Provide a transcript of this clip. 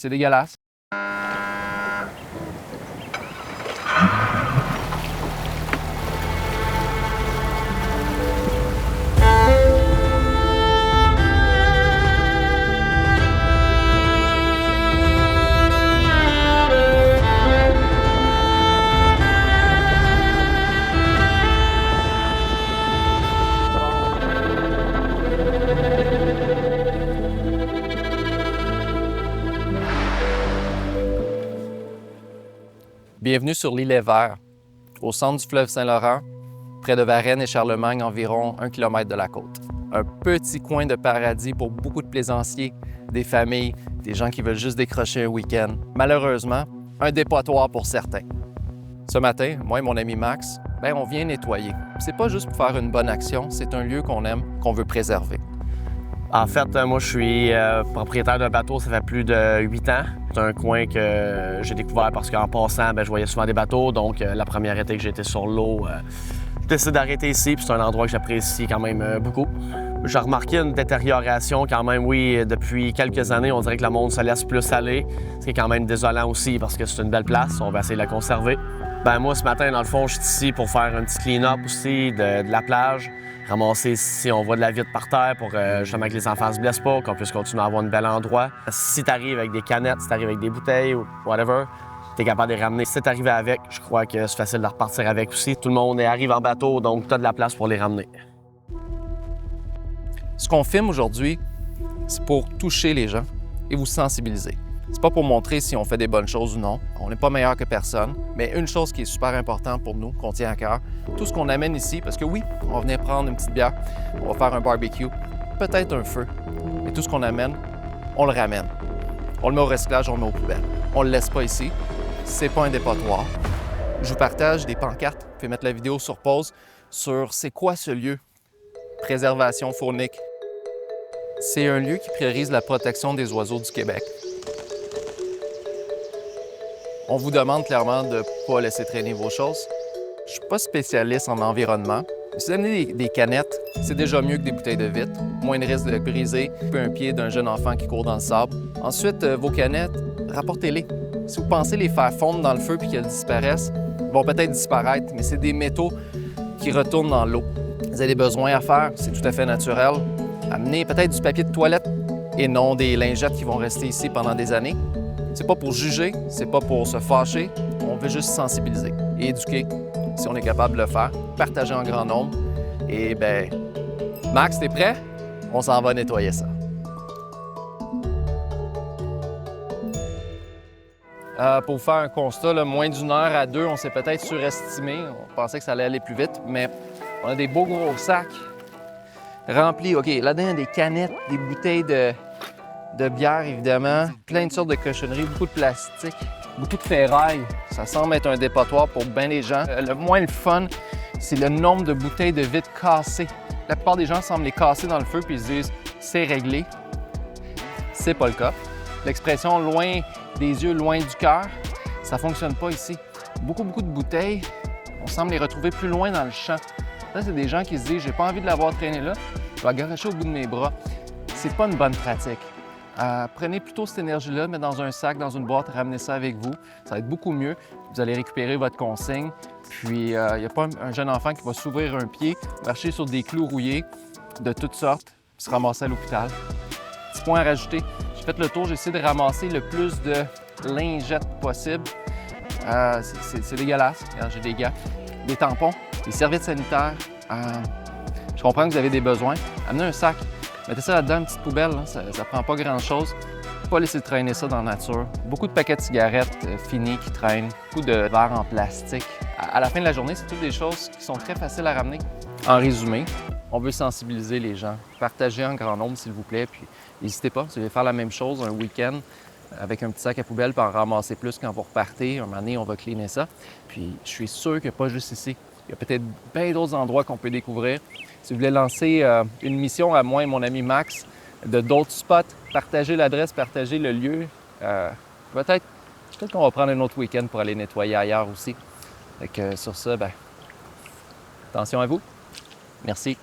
C'est dégueulasse. Bienvenue sur l'îlet Vert, au centre du fleuve Saint-Laurent, près de Varennes et Charlemagne, environ 1 km de la côte. Un petit coin de paradis pour beaucoup de plaisanciers, des familles, des gens qui veulent juste décrocher un week-end. Malheureusement, un dépotoir pour certains. Ce matin, moi et mon ami Max, on vient nettoyer. C'est pas juste pour faire une bonne action, c'est un lieu qu'on aime, qu'on veut préserver. En fait, moi, je suis propriétaire d'un bateau, ça fait plus de 8 ans. C'est un coin que j'ai découvert parce qu'en passant, je voyais souvent des bateaux. Donc, la première été que j'étais sur l'eau, j'ai décidé d'arrêter ici. Puis c'est un endroit que j'apprécie quand même beaucoup. J'ai remarqué une détérioration quand même, oui, depuis quelques années. On dirait que le monde se laisse plus aller. Ce qui est quand même désolant aussi parce que c'est une belle place. On va essayer de la conserver. Moi, ce matin, dans le fond, je suis ici pour faire un petit clean-up aussi de la plage. Ramasser si on voit de la vitre par terre pour justement que les enfants ne se blessent pas, qu'on puisse continuer à avoir un bel endroit. Si tu arrives avec des canettes, si tu arrives avec des bouteilles ou whatever, tu es capable de les ramener. Si tu arrives avec, je crois que c'est facile de repartir avec aussi. Tout le monde arrive en bateau, donc tu as de la place pour les ramener. Ce qu'on filme aujourd'hui, c'est pour toucher les gens et vous sensibiliser. C'est pas pour montrer si on fait des bonnes choses ou non. On n'est pas meilleur que personne. Mais une chose qui est super importante pour nous, qu'on tient à cœur, tout ce qu'on amène ici, parce que oui, on va venir prendre une petite bière, on va faire un barbecue, peut-être un feu, mais tout ce qu'on amène, on le ramène. On le met au recyclage, on le met aux poubelles. On le laisse pas ici. C'est pas un dépotoir. Je vous partage des pancartes. Je vais mettre la vidéo sur pause sur c'est quoi ce lieu? Préservation faunique. C'est un lieu qui priorise la protection des oiseaux du Québec. On vous demande clairement de ne pas laisser traîner vos choses. Je ne suis pas spécialiste en environnement. Si vous amenez des canettes, c'est déjà mieux que des bouteilles de vitre. Moins de risque de briser un pied d'un jeune enfant qui court dans le sable. Ensuite, vos canettes, rapportez-les. Si vous pensez les faire fondre dans le feu puis qu'elles disparaissent, elles vont peut-être disparaître, mais c'est des métaux qui retournent dans l'eau. Vous avez des besoins à faire, c'est tout à fait naturel. Amenez peut-être du papier de toilette et non des lingettes qui vont rester ici pendant des années. C'est pas pour juger, c'est pas pour se fâcher, on veut juste sensibiliser et éduquer si on est capable de le faire, partager en grand nombre. Et Max, t'es prêt? On s'en va nettoyer ça. Pour vous faire un constat, là, moins d'une heure à deux, on s'est peut-être surestimé. On pensait que ça allait aller plus vite, mais on a des beaux gros sacs remplis. OK, là-dedans, il y a des canettes, des bouteilles de bière, évidemment, plein de sortes de cochonneries, beaucoup de plastique, beaucoup de ferraille. Ça semble être un dépotoir pour bien des gens. Le moins le fun, c'est le nombre de bouteilles de vitre cassées. La plupart des gens semblent les casser dans le feu puis ils se disent « c'est réglé ». C'est pas le cas. L'expression « loin des yeux, loin du cœur », ça fonctionne pas ici. Beaucoup de bouteilles, on semble les retrouver plus loin dans le champ. Là, c'est des gens qui se disent « j'ai pas envie de l'avoir traîné là, je vais la garocher au bout de mes bras ». C'est pas une bonne pratique. Prenez plutôt cette énergie-là, mettez dans un sac, dans une boîte, ramenez ça avec vous. Ça va être beaucoup mieux. Vous allez récupérer votre consigne. Puis, il n'y a pas un jeune enfant qui va s'ouvrir un pied, marcher sur des clous rouillés de toutes sortes, puis se ramasser à l'hôpital. Petit point à rajouter, j'ai fait le tour, j'ai essayé de ramasser le plus de lingettes possible. C'est dégueulasse. Regarde, j'ai des gants, des tampons, des serviettes sanitaires. Je comprends que vous avez des besoins. Amenez un sac. Mettez ça là-dedans, une petite poubelle, là. Ça prend pas grand-chose. Pas laisser traîner ça dans la nature. Beaucoup de paquets de cigarettes finis qui traînent, beaucoup de verres en plastique. À la fin de la journée, c'est toutes des choses qui sont très faciles à ramener. En résumé, on veut sensibiliser les gens. Partagez en grand nombre, s'il vous plaît, puis n'hésitez pas, si vous voulez faire la même chose un week-end avec un petit sac à poubelle pour en ramasser plus quand vous repartez. Un moment donné, on va cleaner ça. Puis je suis sûr qu'il n'y a pas juste ici. Il y a peut-être bien d'autres endroits qu'on peut découvrir. Si vous voulez lancer une mission à moi et mon ami Max de d'autres spots, partagez l'adresse, partagez le lieu. Peut-être qu'on va prendre un autre week-end pour aller nettoyer ailleurs aussi. Fait que sur ça, attention à vous. Merci.